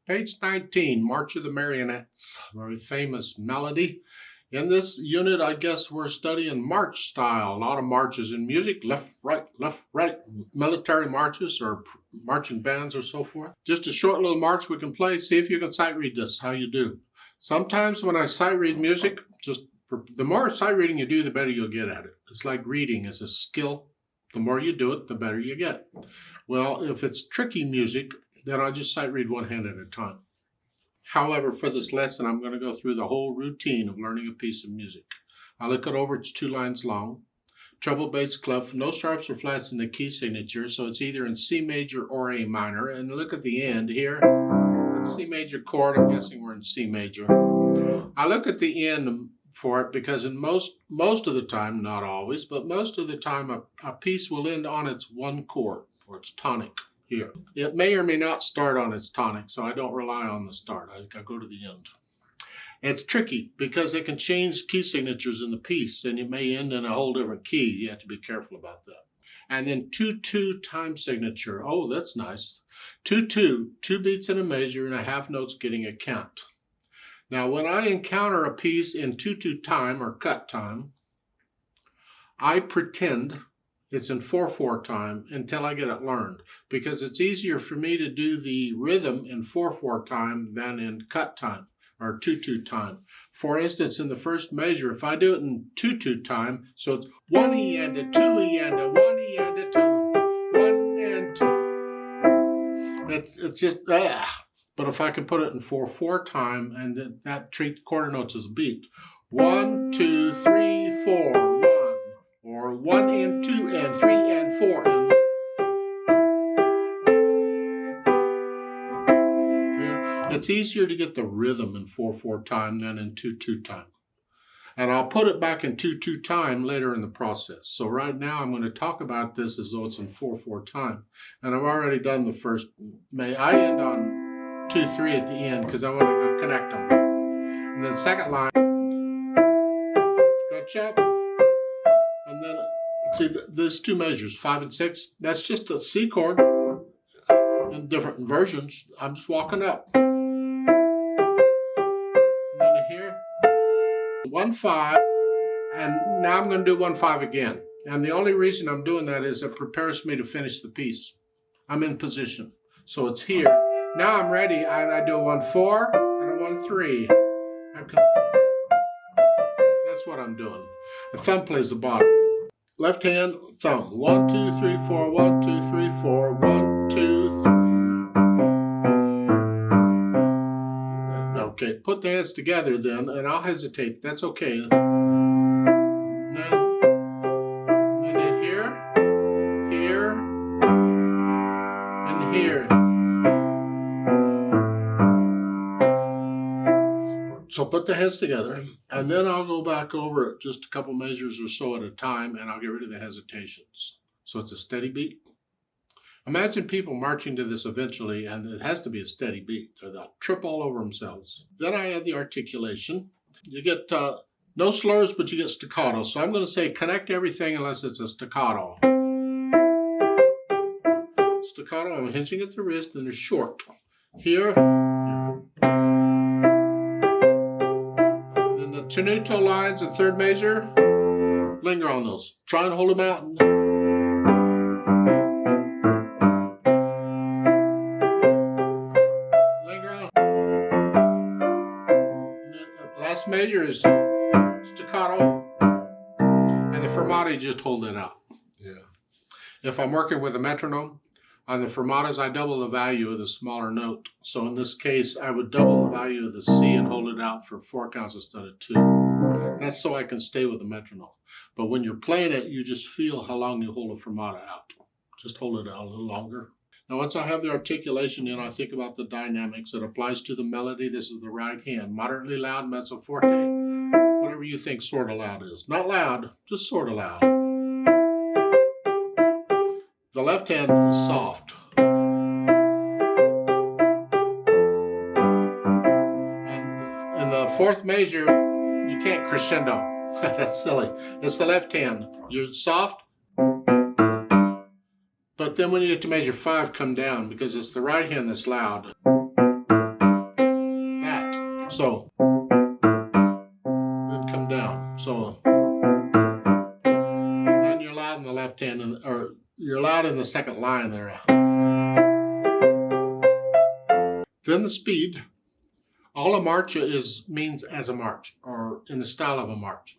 Page 19, March of the Marionettes, very famous melody. In this unit, I guess we're studying march style. A lot of marches in music, left, right, military marches or marching bands or so forth. Just a short little march we can play. See if you can sight read this, how you do. Sometimes when I sight read music, the more sight reading you do, the better you'll get at it. It's like reading is a skill. The more you do it, the better you get. Well, if it's tricky music, then I'll just sight read one hand at a time. However, for this lesson, I'm going to go through the whole routine of learning a piece of music. I look it over, it's 2 lines long. Treble, bass, clef, no sharps or flats in the key signature, so it's either in C major or A minor. And look at the end here, that's C major chord, I'm guessing we're in C major. I look at the end for it because in most of the time, not always, but most of the time a piece will end on its one chord, or its tonic. Here. It may or may not start on its tonic, so I don't rely on the start. I go to the end. It's tricky because it can change key signatures in the piece, and it may end in a whole different key. You have to be careful about that. And then 2-2 time signature. Oh, that's nice. 2-2, 2 beats in a measure and a half notes getting a count. Now, when I encounter a piece in 2-2 time or cut time, I pretend it's in 4/4 time until I get it learned, because it's easier for me to do the rhythm in 4/4 time than in cut time or 2-2 time. For instance, in the first measure, if I do it in 2-2 time, so it's 1 E and a 2 E and a 1 E and a 2, 1 and 2. It's just But if I can put it in 4/4 time and that treat quarter notes as a beat, 1, 2, 3, 4. Or 1 and 2 and 3 and 4. It's easier to get the rhythm in 4/4 time than in 2/2 time. And I'll put it back in 2/2 time later in the process. So right now I'm going to talk about this as though it's in 4/4 time. And I've already done the first. I end on 2-3 at the end because I want to connect them. And then the second line, scratch up. And then, see, there's 2 measures, 5 and 6. That's just a C chord in different versions. I'm just walking up. And then here, 1-5, and now I'm going to do 1-5 again. And the only reason I'm doing that is it prepares me to finish the piece. I'm in position. So it's here. Now I'm ready, and I do a 1-4 and a 1-3. That's what I'm doing. The thumb plays the bottom. Left hand, thumb. 1, 2, 3, 4, 1, 2, 3, 4, 1, 2, 3. Okay, put the hands together then, and I'll hesitate. That's okay. And then here, here, and here. So put the hands together, and then I'll go back over it just a couple measures or so at a time, and I'll get rid of the hesitations. So it's a steady beat. Imagine people marching to this eventually, and it has to be a steady beat, or they'll trip all over themselves. Then I add the articulation. You get no slurs, but you get staccato. So I'm going to say connect everything unless it's a staccato. Staccato, I'm hinging at the wrist, and they're short. Here. Tenuto lines in 3rd measure, linger on those. Try and hold them out. Linger on. And then the last measure is staccato, and the fermata, just hold it out. Yeah. If I'm working with a metronome, on the fermatas, I double the value of the smaller note. So in this case, I would double the value of the C and hold it out for 4 counts instead of 2. That's so I can stay with the metronome. But when you're playing it, you just feel how long you hold a fermata out. Just hold it out a little longer. Now, once I have the articulation in, I think about the dynamics. It applies to the melody. This is the right hand. Moderately loud, mezzo forte. Whatever you think sort of loud is. Not loud, just sort of loud. The left hand is soft. And in the 4th measure, you can't crescendo. That's silly. It's the left hand. You're soft. But then when you get to measure 5, come down, because it's the right hand that's loud. So then come down. So and you're loud in the left hand, or you're loud in the second line there. Then the speed. All a march means as a march, or in the style of a march.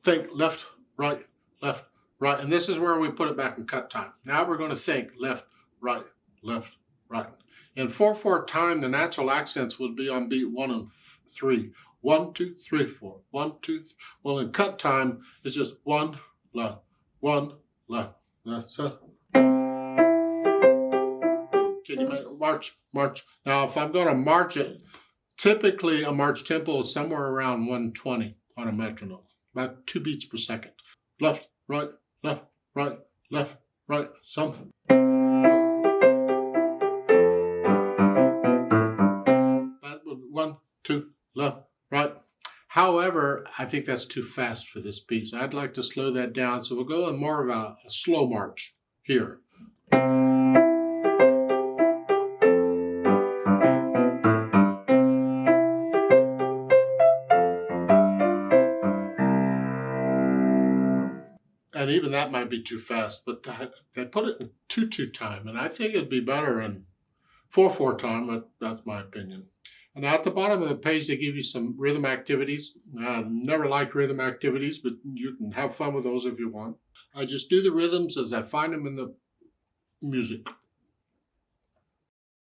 Think left, right, and this is where we put it back in cut time. Now we're going to think left, right. In 4/4 time, the natural accents would be on beat 1 and 3. 1, 2, 3, 4. 1, 2, 3. Well, in cut time, it's just 1, left, 1, left. That's it. Can you make march? Now, if I'm going to march it, typically a march tempo is somewhere around 120 on a metronome, about 2 beats per second. Left, right, some. 1, 2, left, right. However, I think that's too fast for this piece. I'd like to slow that down, so we'll go in more of a slow march here. And even that might be too fast, but they put it in 2/2 time, and I think it'd be better in 4/4 time, but that's my opinion. And at the bottom of the page, they give you some rhythm activities. I never liked rhythm activities, but you can have fun with those if you want. I just do the rhythms as I find them in the music.